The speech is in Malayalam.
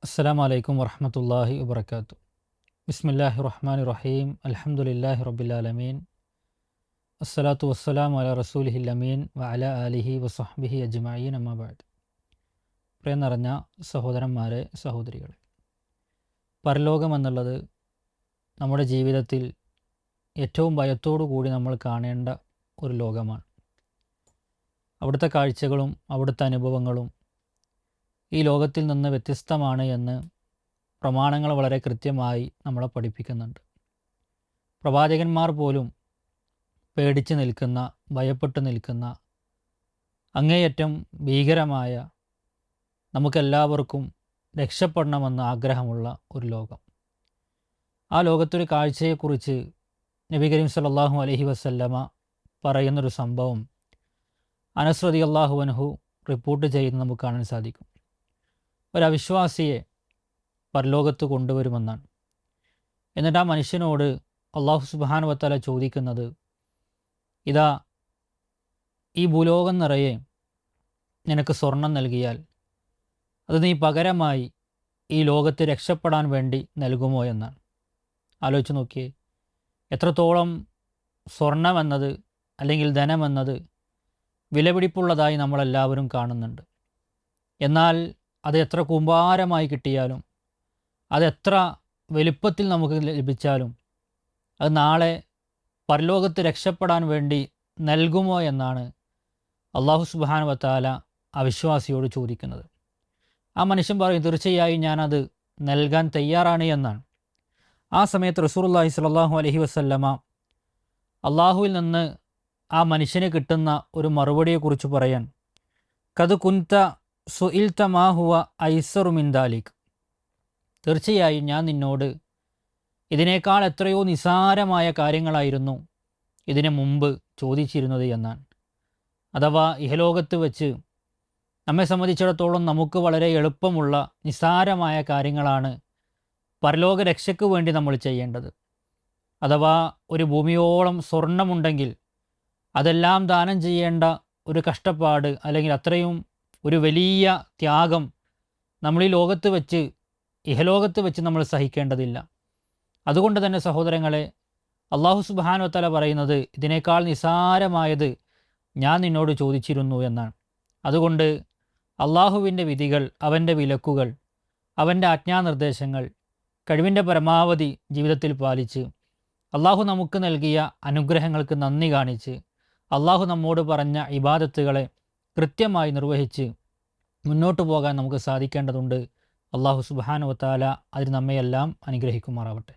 അസ്സലാമു അലൈക്കും വറഹ്മത്തുള്ളാഹി വബറകാതുഹു. ബിസ്മില്ലാഹിർ റഹ്മാനിർ റഹീം. അൽഹംദുലില്ലാഹി റബ്ബിൽ ആലമീൻ. അസ്സലാത്തു വസ്സലാമു അലാ റസൂലിഹിൽ അമീൻ വഅലാ ആലിഹി വസഹ്ബിഹി അജ്മഈൻ. അമ്മാ ബഅദ്. പ്രിയം നിറഞ്ഞ സഹോദരന്മാരെ, സഹോദരികളെ, പരലോകമെന്നുള്ളത് നമ്മുടെ ജീവിതത്തിൽ ഏറ്റവും ഭയത്തോടു കൂടി നമ്മൾ കാണേണ്ട ഒരു ലോകമാണ്. അവിടുത്തെ കാഴ്ചകളും അവിടുത്തെ അനുഭവങ്ങളും ഈ ലോകത്തിൽ നിന്ന് വ്യത്യസ്തമാണ് എന്ന് പ്രമാണങ്ങൾ വളരെ കൃത്യമായി നമ്മളെ പഠിപ്പിക്കുന്നുണ്ട്. പ്രവാചകന്മാർ പോലും പേടിച്ച് നിൽക്കുന്ന, ഭയപ്പെട്ട് നിൽക്കുന്ന, അങ്ങേയറ്റം ഭീകരമായ, നമുക്കെല്ലാവർക്കും രക്ഷപ്പെടണമെന്ന് ആഗ്രഹമുള്ള ഒരു ലോകം. ആ ലോകത്തൊരു കാഴ്ചയെക്കുറിച്ച് നബി കരീം സല്ലല്ലാഹു അലൈഹി വസല്ലമ പറയുന്നൊരു സംഭവം അനസ് റളിയല്ലാഹു അൻഹു റിപ്പോർട്ട് ചെയ്യുന്നത് നമുക്ക് കാണാൻ സാധിക്കും. ഒരവിശ്വാസിയെ പരലോകത്ത് കൊണ്ടുവരുമെന്നാണ്. എന്നിട്ട് ആ മനുഷ്യനോട് അള്ളാഹു സുബ്ഹാനഹു വ തആല ചോദിക്കുന്നത്, ഇതാ ഈ ഭൂലോകം നിറയെ നിനക്ക് സ്വർണം നൽകിയാൽ അത് നീ പകരമായി ഈ ലോകത്ത് രക്ഷപ്പെടാൻ വേണ്ടി നൽകുമോ എന്നാണ്. ആലോചിച്ച് നോക്കിയേ, എത്രത്തോളം സ്വർണമെന്നത് അല്ലെങ്കിൽ ധനമെന്നത് വിലപിടിപ്പുള്ളതായി നമ്മളെല്ലാവരും കാണുന്നുണ്ട്. എന്നാൽ അത് എത്ര കൂമ്പാരമായി കിട്ടിയാലും, അതെത്ര വലുപ്പത്തിൽ നമുക്ക് ലഭിച്ചാലും, അത് നാളെ പരലോകത്ത് രക്ഷപ്പെടാൻ വേണ്ടി നൽകുമോ എന്നാണ് അള്ളാഹു സുബ്ഹാനഹു വ തആല അവിശ്വാസിയോട് ചോദിക്കുന്നത്. ആ മനുഷ്യൻ പറയും, തീർച്ചയായും ഞാനത് നൽകാൻ തയ്യാറാണ് എന്നാണ്. ആ സമയത്ത് റസൂലുള്ളാഹി സ്വല്ലല്ലാഹു അലൈഹി വസല്ലമ അള്ളാഹുവിൽ നിന്ന് ആ മനുഷ്യന് കിട്ടുന്ന ഒരു മറുപടിയെക്കുറിച്ച് പറയാൻ, ഖദ് കുൻത സുഇൽത മാ ഹുവ ഐസറു മിൻ ദാലിക്, തീർച്ചയായും ഞാൻ നിന്നോട് ഇതിനേക്കാൾ എത്രയോ നിസാരമായ കാര്യങ്ങളായിരുന്നു ഇതിനു മുമ്പ് ചോദിച്ചിരുന്നത് എന്നാണ്. അഥവാ ഇഹലോകത്ത് വെച്ച് നമ്മെ സംബന്ധിച്ചിടത്തോളം നമുക്ക് വളരെ എളുപ്പമുള്ള നിസാരമായ കാര്യങ്ങളാണ് പരലോക രക്ഷയ്ക്ക് വേണ്ടി നമ്മൾ ചെയ്യേണ്ടത്. അഥവാ ഒരു ഭൂമിയോളം സ്വർണമുണ്ടെങ്കിൽ അതെല്ലാം ദാനം ചെയ്യേണ്ട ഒരു കഷ്ടപ്പാട്, അല്ലെങ്കിൽ അത്രയും ഒരു വലിയ ത്യാഗം നമ്മൾ ഈ ലോകത്ത് വെച്ച്, ഇഹലോകത്ത് വെച്ച് നമ്മൾ സഹിക്കേണ്ടതില്ല. അതുകൊണ്ട് തന്നെ സഹോദരങ്ങളെ, അള്ളാഹു സുബ്ഹാനഹു വ തആല പറയുന്നത്, ഇതിനേക്കാൾ നിസാരമായത് ഞാൻ നിന്നോട് ചോദിച്ചിരുന്നു എന്നാണ്. അതുകൊണ്ട് അള്ളാഹുവിൻ്റെ വിധികൾ, അവൻ്റെ വിലക്കുകൾ, അവൻ്റെ ആജ്ഞാനിർദ്ദേശങ്ങൾ കഴിവിൻ്റെ പരമാവധി ജീവിതത്തിൽ പാലിച്ച്, അള്ളാഹു നമുക്ക് നൽകിയ അനുഗ്രഹങ്ങൾക്ക് നന്ദി കാണിച്ച്, അള്ളാഹു നമ്മോട് പറഞ്ഞ ഇബാദത്തുകളെ കൃത്യമായി നിർവഹിച്ച് മുന്നോട്ട് പോകാൻ നമുക്ക് സാധിക്കേണ്ടതുണ്ട്. അള്ളാഹു സുബ്ഹാനഹു വ തആല അതിന് നമ്മയെല്ലാം അനുഗ്രഹിക്കുമാറാവട്ടെ.